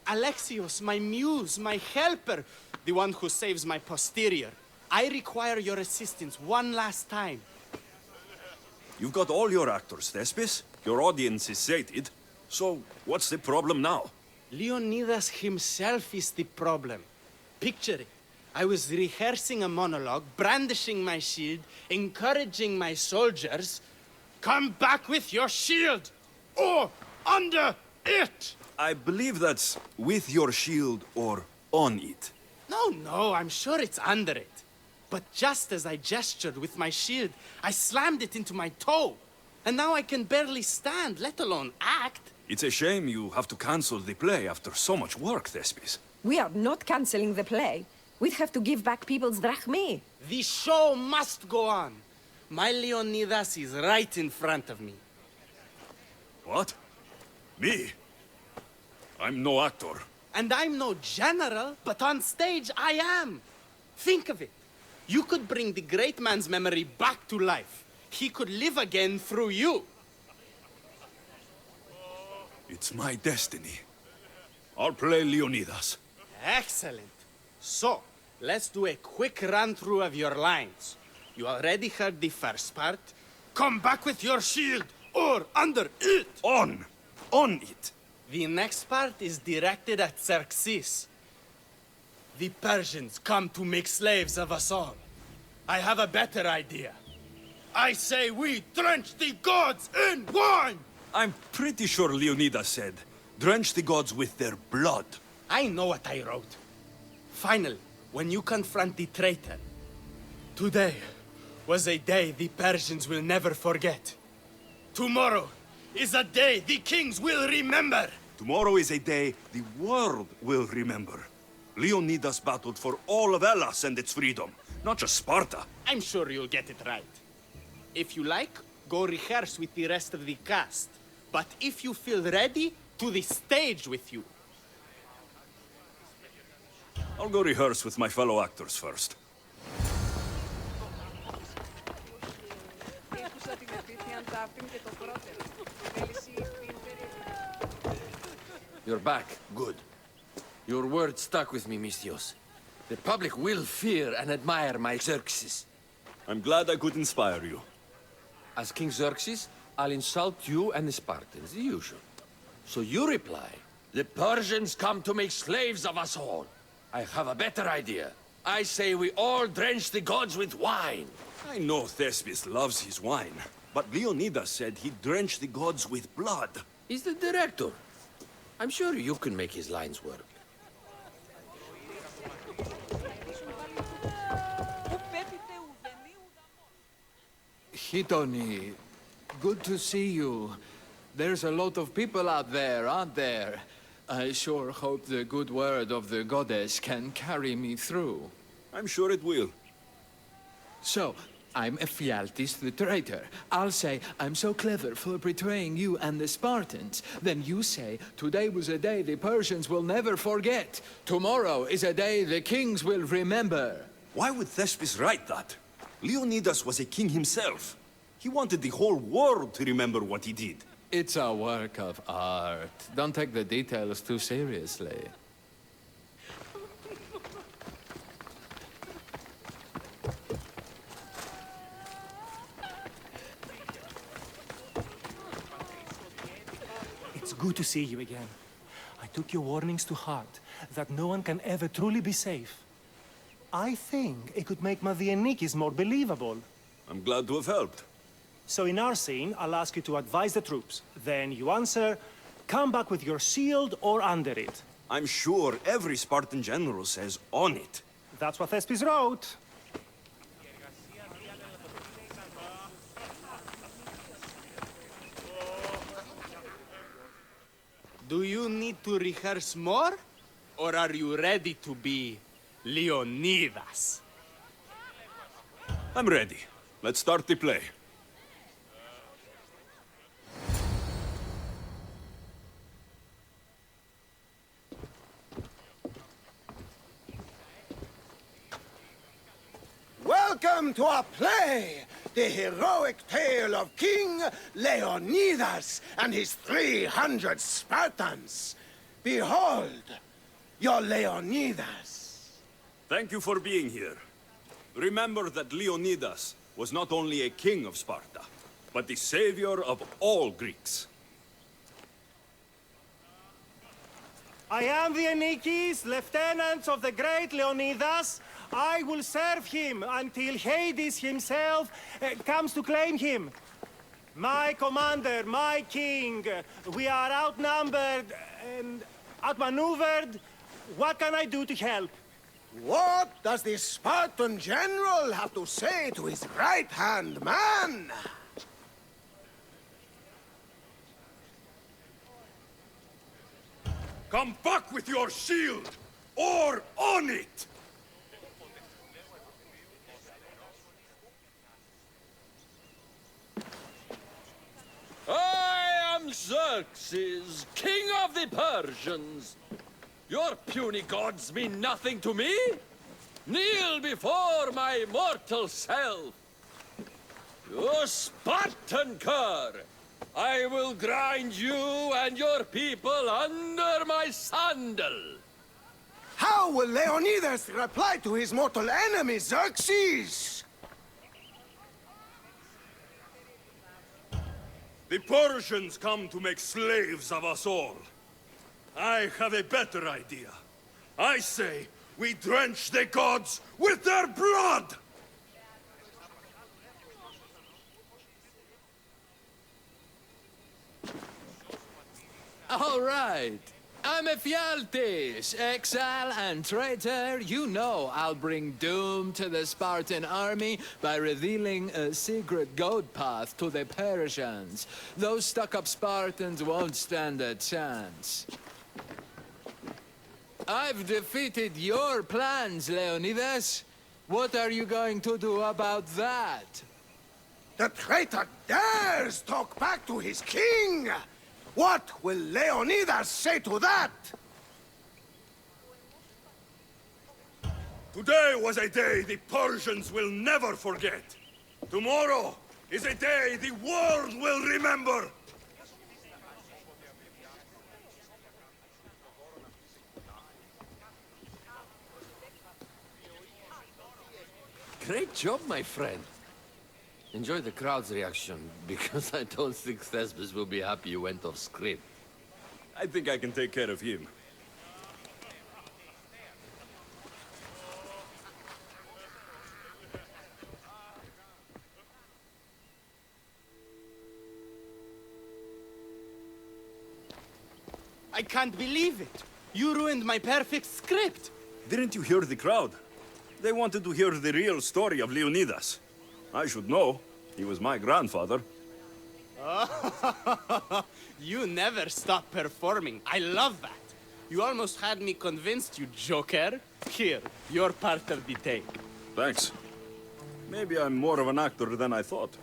Alexios, my muse, my helper, the one who saves my posterior. I require your assistance one last time. You've got all your actors, Thespis. Your audience is sated. So, what's the problem now? Leonidas himself is the problem. Picture it. I was rehearsing a monologue, brandishing my shield, encouraging my soldiers. Come back with your shield! Or under it! I believe that's with your shield or on it. No, I'm sure it's under it. But just as I gestured with my shield, I slammed it into my toe. And now I can barely stand, let alone act. It's a shame you have to cancel the play after so much work, Thespis. We are not canceling the play. We'd have to give back people's drachmae. The show must go on. My Leonidas is right in front of me. What? Me? I'm no actor. And I'm no general, but on stage I am. Think of it. You could bring the great man's memory back to life. He could live again through you. It's my destiny. I'll play Leonidas. Excellent. So, let's do a quick run-through of your lines. You already heard the first part. Come back with your shield, or under it! On it! The next part is directed at Xerxes. The Persians come to make slaves of us all. I have a better idea. I say we drench the gods in wine! I'm pretty sure Leonidas said, drench the gods with their blood. I know what I wrote. Finally, when you confront the traitor, today was a day the Persians will never forget. Tomorrow is a day the kings will remember. Tomorrow is a day the world will remember. Leonidas battled for all of Hellas and its freedom, not just Sparta. I'm sure you'll get it right. If you like, go rehearse with the rest of the cast. But if you feel ready, to the stage with you. I'll go rehearse with my fellow actors first. You're back. Good. Your word stuck with me, Misthios. The public will fear and admire my Xerxes. I'm glad I could inspire you. As King Xerxes, I'll insult you and the Spartans, the usual. So you reply, the Persians come to make slaves of us all. I have a better idea. I say we all drench the gods with wine. I know Thespis loves his wine, but Leonidas said he'd drench the gods with blood. He's the director. I'm sure you can make his lines work. Hitoni, good to see you. There's a lot of people out there, aren't there? I sure hope the good word of the goddess can carry me through. I'm sure it will. So, I'm Ephialtes the traitor. I'll say, I'm so clever for betraying you and the Spartans. Then you say, today was a day the Persians will never forget. Tomorrow is a day the kings will remember. Why would Thespis write that? Leonidas was a king himself. He wanted the whole world to remember what he did. It's a work of art. Don't take the details too seriously. It's good to see you again. I took your warnings to heart, that no one can ever truly be safe. I think it could make Mavienikis more believable. I'm glad to have helped. So in our scene, I'll ask you to advise the troops. Then you answer, come back with your shield or under it. I'm sure every Spartan general says on it. That's what Thespis wrote. Do you need to rehearse more? Or are you ready to be Leonidas? I'm ready. Let's start the play. Welcome to our play! the heroic tale of King Leonidas and his 300 Spartans. Behold, your Leonidas. Thank you for being here. Remember that Leonidas was not only a king of Sparta, but the savior of all Greeks. I am the Enikis, lieutenants of the great Leonidas. I will serve him until Hades himself comes to claim him. My commander, my king, we are outnumbered and outmaneuvered. What can I do to help? What does the Spartan general have to say to his right-hand man? Come back with your shield, or on it! I am Xerxes, king of the Persians. Your puny gods mean nothing to me. Kneel before my mortal self. You Spartan cur! I will grind you and your people under my sandal. How will Leonidas reply to his mortal enemy, Xerxes? The Persians come to make slaves of us all. I have a better idea. I say we drench the gods with their blood! All right. I'm Ephialtes, exile and traitor. You know I'll bring doom to the Spartan army by revealing a secret goat path to the Persians. Those stuck-up Spartans won't stand a chance. I've defeated your plans, Leonidas. What are you going to do about that? The traitor dares talk back to his king! What will Leonidas say to that? Today was a day the Persians will never forget. Tomorrow is a day the world will remember. Great job, my friend. Enjoy the crowd's reaction, because I don't think Thesbis will be happy you went off script. I think I can take care of him. I can't believe it. You ruined my perfect script. Didn't you hear the crowd? They wanted to hear the real story of Leonidas. I should know. He was my grandfather. You never stop performing. I love that. You almost had me convinced, you joker. Here, you're part of the take. Thanks. Maybe I'm more of an actor than I thought.